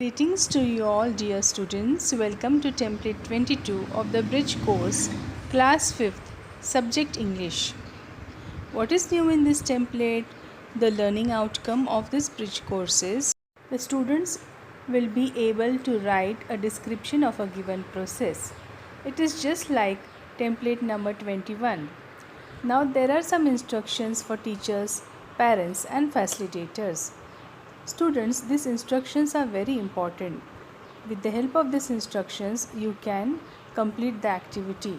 Greetings to you all, dear students. Welcome to template 22 of the bridge course, class 5th, subject English. What is new in this template? The learning outcome of this bridge course is the students will be able to write a description of a given process. It is just like template number 21. Now there are some instructions for teachers, parents and facilitators. Students, these instructions are very important. With the help of these instructions, you can complete the activity.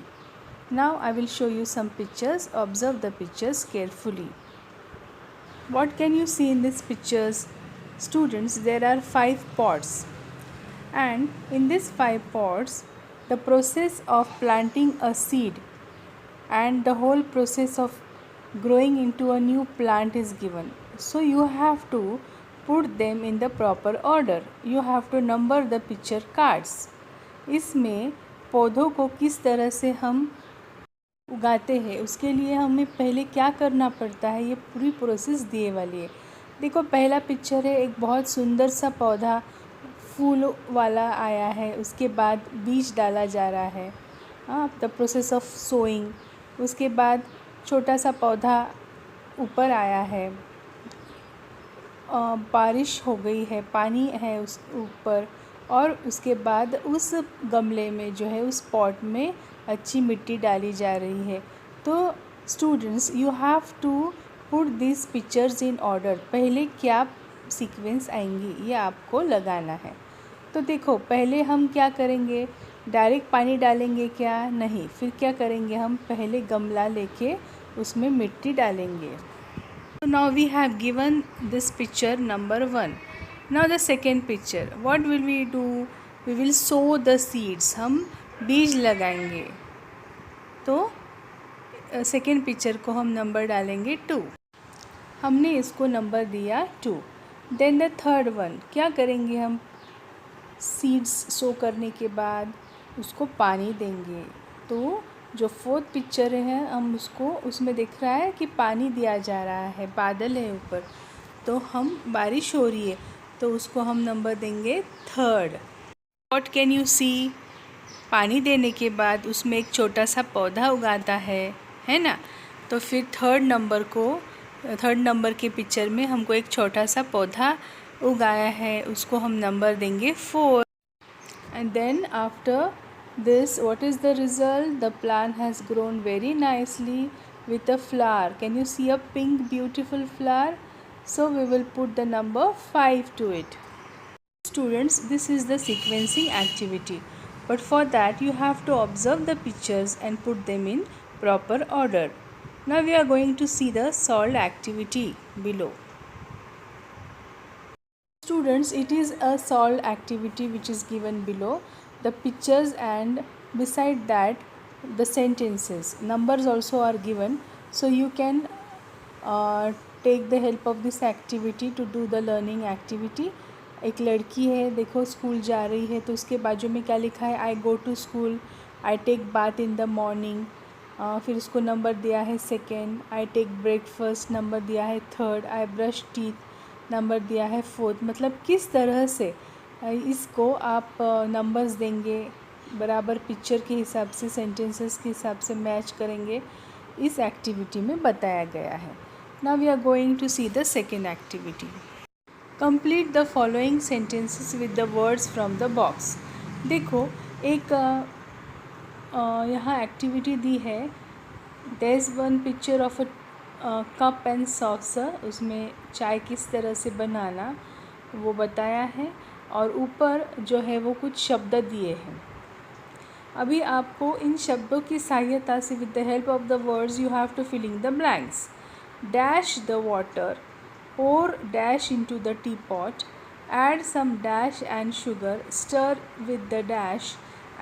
Now I will show you some pictures. Observe the pictures carefully. What can you see in these pictures? Students, there are 5 pots. And in these 5 pots, the process of planting a seed and the whole process of growing into a new plant is given. So you have to put them in the proper order. You have to number the picture cards. इसमें पौधों को किस तरह से हम उगाते हैं उसके लिए हमें पहले क्या करना पड़ता है, ये पूरी प्रोसेस दिए वाली है. देखो, पहला पिक्चर है, एक बहुत सुंदर सा पौधा फूल वाला आया है. उसके बाद बीज डाला जा रहा है, द प्रोसेस ऑफ सोइंग. उसके बाद छोटा सा पौधा ऊपर आया है, बारिश हो गई है, पानी है उस ऊपर, और उसके बाद उस गमले में जो है उस पॉट में अच्छी मिट्टी डाली जा रही है. तो students, you have to put this pictures in order. पहले क्या सीक्वेंस आएंगी ये आपको लगाना है. तो देखो, पहले हम क्या करेंगे, डायरेक्ट पानी डालेंगे क्या? नहीं. फिर क्या करेंगे, हम पहले गमला लेके उसमें मिट्टी डालेंगे. So now we have given this picture number 1. Now the second picture, what will we do? We will sow the seeds. हम बीज लगाएंगे. तो सेकेंड पिक्चर को हम नंबर डालेंगे 2. हमने इसको नंबर दिया 2. देन द थर्ड वन, क्या करेंगे, हम सीड्स सो करने के बाद उसको पानी देंगे. तो जो फोर्थ पिक्चर है, हम उसको, उसमें दिख रहा है कि पानी दिया जा रहा है, बादल है ऊपर, तो हम बारिश हो रही है, तो उसको हम नंबर देंगे 3rd. What can you see? पानी देने के बाद उसमें एक छोटा सा पौधा उगाता है ना. तो फिर थर्ड नंबर के पिक्चर में हमको एक छोटा सा पौधा उगाया है, उसको हम नंबर देंगे 4. And then after this, what is the result? The plant has grown very nicely with a flower. Can you see a pink beautiful flower? So we will put the number 5 to it. Students, this is the sequencing activity, but for that you have to observe the pictures and put them in proper order. Now we are going to see the solved activity below. Students, it is a solved activity which is given below. The pictures and beside that the sentences, numbers also are given, so you can take the help of this activity to do the learning activity. एक लड़की है, देखो school जा रही है, तो उसके बाजू में क्या लिखा है, I go to school, I take bath in the morning. फिर उसको नंबर दिया है 2nd. I take breakfast, number दिया है 3rd. I brush teeth, number दिया है 4th. मतलब किस तरह से इसको आप नंबर्स देंगे, बराबर पिक्चर के हिसाब से, सेंटेंसेस के हिसाब से मैच करेंगे, इस एक्टिविटी में बताया गया है. Now we are going to see the second activity. Complete the following sentences with the words from the box. देखो, एक यहाँ एक्टिविटी दी है. There is one picture of a cup and saucer. उसमें चाय किस तरह से बनाना वो बताया है, और ऊपर जो है वो कुछ शब्द दिए हैं. अभी आपको इन शब्दों की सहायता से, with the help of the words, you have to fill in the blanks. Dash the water, pour dash into the teapot, add some dash and sugar, stir with the dash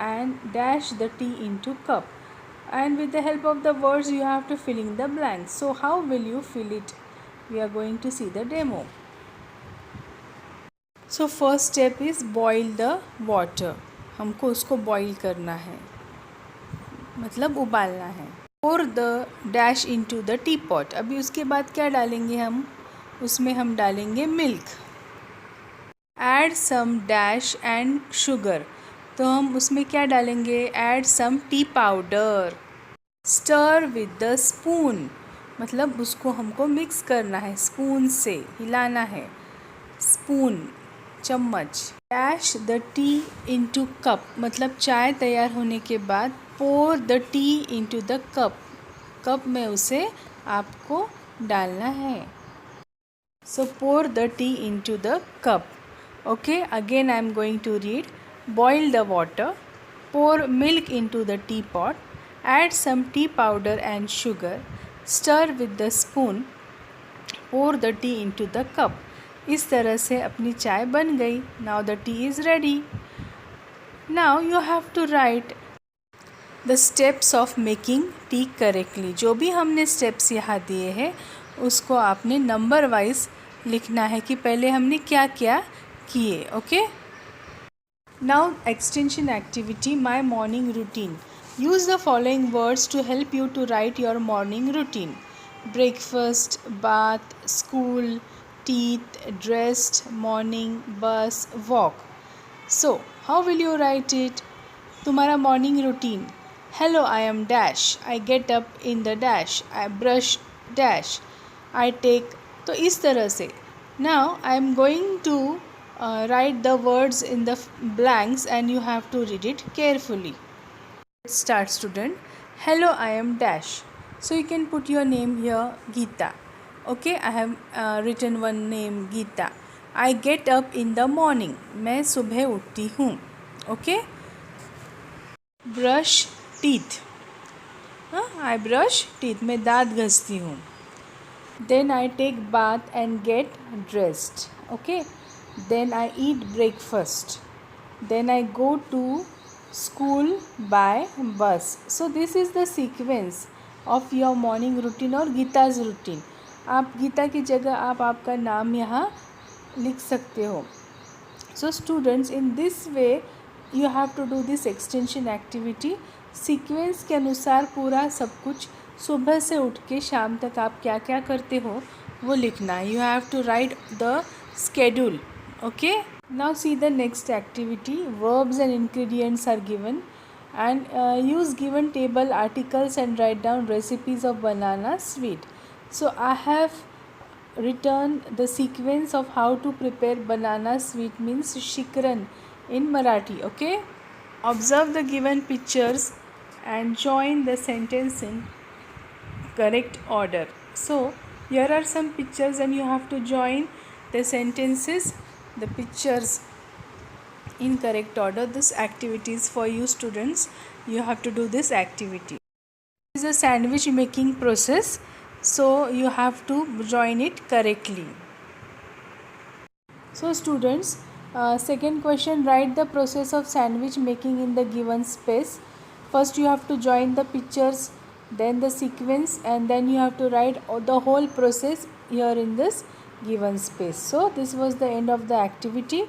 and dash the tea into cup. And with the help of the words you have to fill in the blanks. So how will you fill it? We are going to see the demo. So first step is boil the water. हमको उसको boil करना है, मतलब उबालना है. pour the dash into the teapot. अभी उसके बाद क्या डालेंगे हम, उसमें हम डालेंगे milk. Add some dash and sugar, तो हम उसमें क्या डालेंगे, add some tea powder. Stir with the spoon, मतलब उसको हमको मिक्स करना है, स्पून से हिलाना है, स्पून चम्मच। Dash the tea into cup, मतलब चाय तैयार होने के बाद pour the tea into the cup, cup में उसे आपको डालना है। So pour the tea into the cup. Okay, again I am going to read. Boil the water. Pour milk into the teapot. Add some tea powder and sugar. Stir with the spoon. Pour the tea into the cup. इस तरह से अपनी चाय बन गई. Now the tea is ready. Now you have to write the steps of making tea correctly. जो भी हमने steps यहाँ दिए हैं उसको आपने नंबर वाइज लिखना है कि पहले हमने क्या क्या किए. Okay, now extension activity my morning routine. Use the following words to help you to write your morning routine. Breakfast, bath, school, teeth, dressed, morning, bus, walk. So how will you write it? तुम्हारा morning routine. Hello, I am dash, I get up in the dash, I brush dash, I take. तो इस तरह से. Now I am going to write the words in the blanks and you have to read it carefully. Let's start, student. Hello, I am dash. So you can put your name here, Geeta. Okay, I have written one name, Geeta. I get up in the morning. मैं सुबह उठती हूँ. Okay. Brush teeth. I brush teeth. मैं दांत घसती हूँ. Then I take bath and get dressed. Okay. Then I eat breakfast. Then I go to school by bus. So this is the sequence of your morning routine or Gita's routine. आप गीता की जगह आप आपका नाम यहाँ लिख सकते हो. So students, in this way you have to do this extension activity. Sequence के अनुसार पूरा सब कुछ सुबह से उठ के शाम तक आप क्या क्या करते हो वो लिखना है. You have to write the schedule. Okay, now see the next activity. Verbs and ingredients are given and use given table articles and write down recipes of banana sweet. So I have written the sequence of how to prepare banana sweet, means shikran in Marathi. Okay, observe the given pictures and join the sentence in correct order. So here are some pictures and you have to join the sentences, the pictures in correct order. This activity is for you students. You have to do this activity. This is a sandwich making process, so you have to join it correctly. So students, second question, write the process of sandwich making in the given space. First you have to join the pictures, then the sequence, and then you have to write the whole process here in this given space. So this was the end of the activity.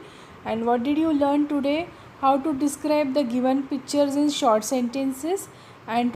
And what did you learn today? How to describe the given pictures in short sentences and